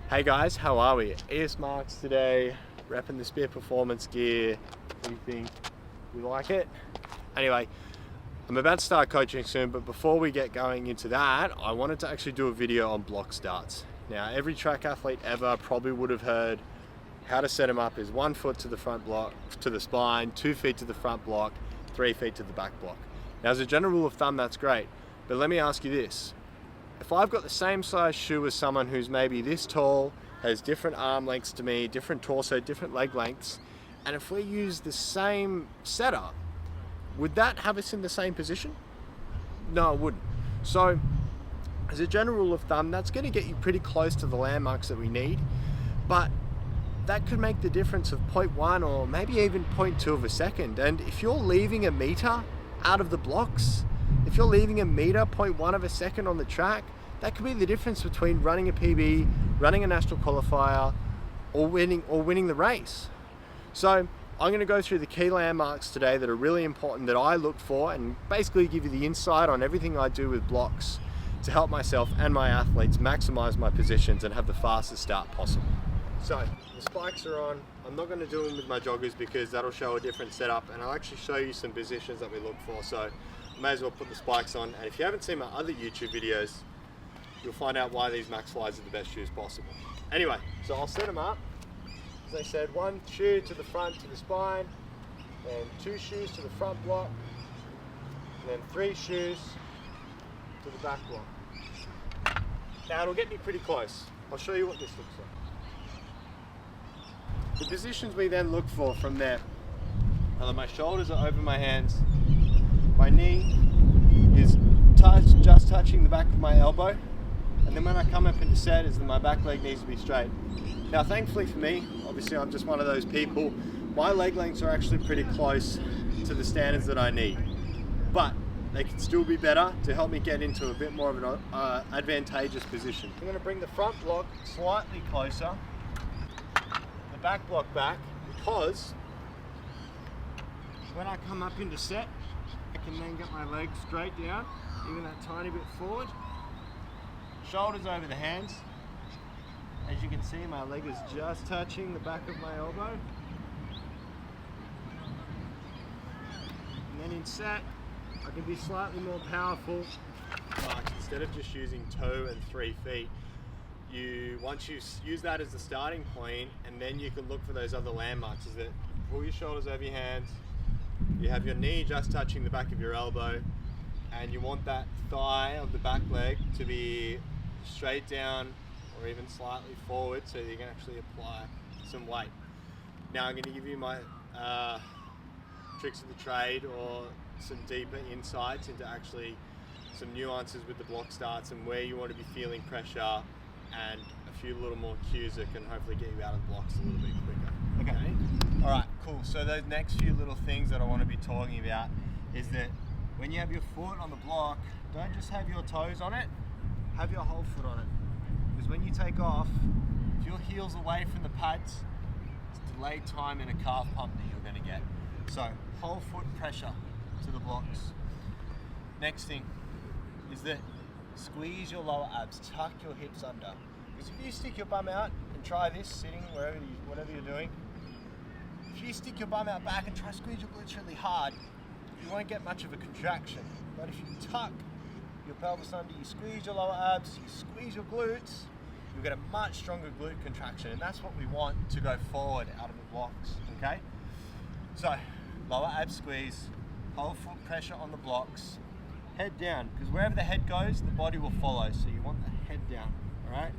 Hey guys, how are we? ES Marks today, repping the Spear Performance gear. What do you think? You like it? Anyway, I'm about to start coaching soon, but before we get going into that, I wanted to actually do a video on block starts. Now, every track athlete ever probably would have heard how to set them up is 1 foot to the front block, to the spine, 2 feet to the front block, 3 feet to the back block. Now, as a general rule of thumb, that's great, but let me ask you this. If I've got the same size shoe as someone who's maybe this tall, has different arm lengths to me, different torso, different leg lengths, and if we use the same setup, would that have us in the same position? No, it wouldn't. So, as a general rule of thumb, that's going to get you pretty close to the landmarks that we need, but that could make the difference of 0.1 or maybe even 0.2 of a second. And if you're leaving a meter out of the blocks, if you're leaving a meter, 0.1 of a second on the track, that could be the difference between running a PB, running a national qualifier, or winning the race. So I'm going to go through the key landmarks today that are really important that I look for and basically give you the insight on everything I do with blocks to help myself and my athletes maximize my positions and have the fastest start possible. So the spikes are on. I'm not going to do them with my joggers because that'll show a different setup, and I'll actually show you some positions that we look for. So may as well put the spikes on, and if you haven't seen my other YouTube videos, you'll find out why these Max Flies are the best shoes possible. Anyway, so I'll set them up. As I said, 1 shoe to the front to the spine, and 2 shoes to the front block, and then 3 shoes to the back block. Now it'll get me pretty close. I'll show you what this looks like. The positions we then look for from there are that my shoulders are over my hands, my knee is just touching the back of my elbow, and then when I come up into set is that my back leg needs to be straight. Now thankfully for me, obviously I'm just one of those people, my leg lengths are actually pretty close to the standards that I need, but they can still be better to help me get into a bit more of an advantageous position. I'm going to bring the front block slightly closer, the back block back, because when I come up into set, I can then get my legs straight down, even that tiny bit forward. Shoulders over the hands. As you can see, my leg is just touching the back of my elbow. And then in set, I can be slightly more powerful. But instead of just using toe and 3 feet, once you use that as the starting point, and then you can look for those other landmarks, is that you pull your shoulders over your hands, you have your knee just touching the back of your elbow, and you want that thigh of the back leg to be straight down or even slightly forward so you can actually apply some weight. Now I'm going to give you my tricks of the trade or some deeper insights into actually some nuances with the block starts and where you want to be feeling pressure, and a few little more cues that can hopefully get you out of the blocks a little bit quicker. Okay. All right, cool. So those next few little things that I want to be talking about is that when you have your foot on the block, don't just have your toes on it, have your whole foot on it. Because when you take off, if your heel's away from the pads, it's delayed time in a calf pump that you're going to get. So whole foot pressure to the blocks. Next thing is that squeeze your lower abs, tuck your hips under. Because if you stick your bum out and try this sitting whatever you're doing, if you stick your bum out back and try to squeeze your glutes really hard, you won't get much of a contraction. But if you tuck your pelvis under, you squeeze your lower abs, you squeeze your glutes, you'll get a much stronger glute contraction, and that's what we want to go forward out of the blocks, okay? So, lower ab squeeze, whole foot pressure on the blocks, head down, because wherever the head goes, the body will follow, so you want the head down, all right?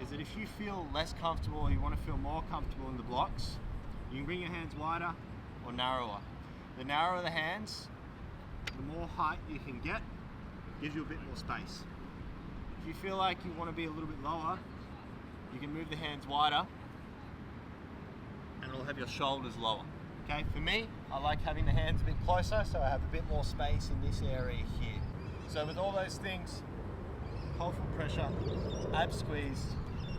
Is that if you feel less comfortable or you want to feel more comfortable in the blocks, you can bring your hands wider or narrower. The narrower the hands, the more height you can get, gives you a bit more space. If you feel like you want to be a little bit lower, you can move the hands wider and it'll have your shoulders lower. Okay, for me, I like having the hands a bit closer so I have a bit more space in this area here. So with all those things, whole foot pressure, ab squeeze,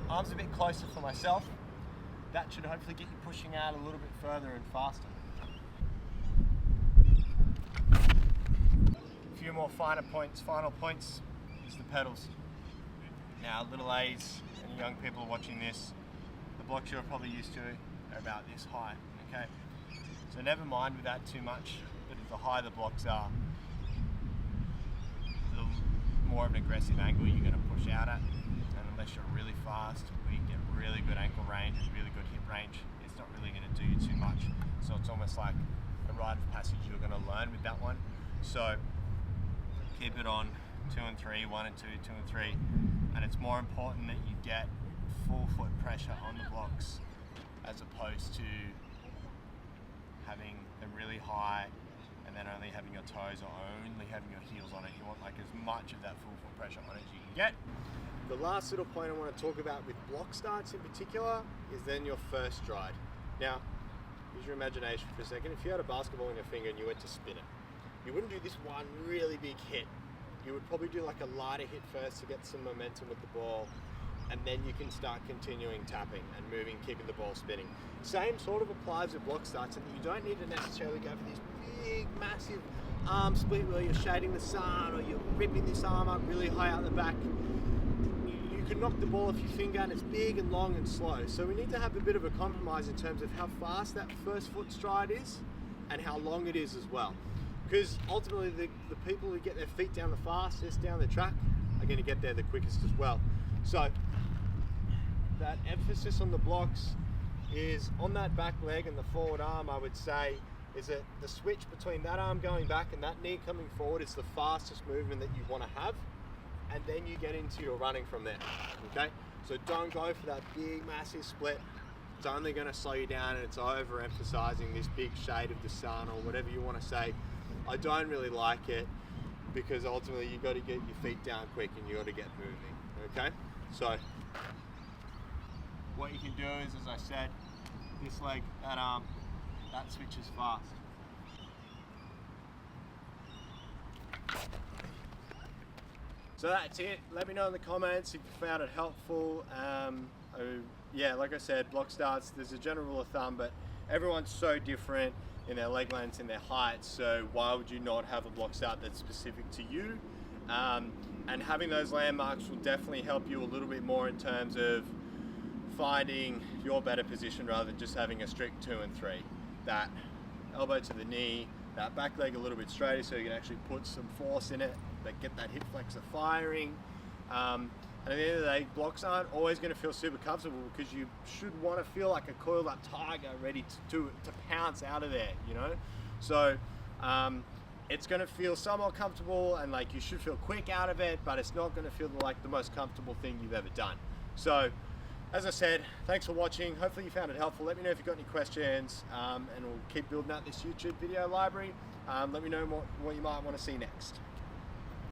arms a bit closer for myself, that should hopefully get you pushing out a little bit further and faster. A few more final points is the pedals. Now, little A's and young people watching this, the blocks you're probably used to are about this high, okay? So never mind with that too much, but the higher the blocks are, the more of an aggressive angle you're going to push out at. And unless you're really fast, we get really good ankle range, really good hip range, it's not really going to do you too much. So it's almost like a rite of passage you're going to learn with that one. So keep it on 2 and 3, 1 and 2, 2 and 3, and it's more important that you get full foot pressure on the blocks as opposed to having them really high and then only having your toes or only having your heels on it. You want like as much of that full foot pressure on it as you can get. The last little point I want to talk about with block starts in particular is then your first stride. Now, use your imagination for a second. If you had a basketball in your finger and you went to spin it, you wouldn't do this one really big hit. You would probably do like a lighter hit first to get some momentum with the ball, and then you can start continuing tapping and moving, keeping the ball spinning. Same sort of applies with block starts, and you don't need to necessarily go for this big, massive arm split where you're shading the sun or you're ripping this arm up really high out the back. You can knock the ball off your finger and it's big and long and slow. So we need to have a bit of a compromise in terms of how fast that first foot stride is and how long it is as well. Because ultimately the people who get their feet down the fastest down the track are going to get there the quickest as well. So that emphasis on the blocks is on that back leg and the forward arm, I would say, is that the switch between that arm going back and that knee coming forward is the fastest movement that you want to have, and then you get into your running from there, okay? So don't go for that big massive split. It's only going to slow you down, and it's overemphasizing this big shade of the sun or whatever you want to say. I don't really like it because ultimately you got to get your feet down quick and you got to get moving, okay? So what you can do is, as I said, this leg, that arm, that switches fast. So that's it. Let me know in the comments if you found it helpful. Yeah, like I said, block starts, there's a general rule of thumb, but everyone's so different in their leg lengths and their heights, so why would you not have a block start that's specific to you? And having those landmarks will definitely help you a little bit more in terms of finding your better position rather than just having a strict 2 and 3. That elbow to the knee, that back leg a little bit straighter so you can actually put some force in it, but get that hip flexor firing. And at the end of the day, blocks aren't always going to feel super comfortable because you should want to feel like a coiled up tiger ready to pounce out of there, you know? So it's going to feel somewhat comfortable and like you should feel quick out of it, but it's not going to feel like the most comfortable thing you've ever done. So as I said, thanks for watching. Hopefully you found it helpful. Let me know if you've got any questions, and we'll keep building out this YouTube video library. Let me know what you might want to see next.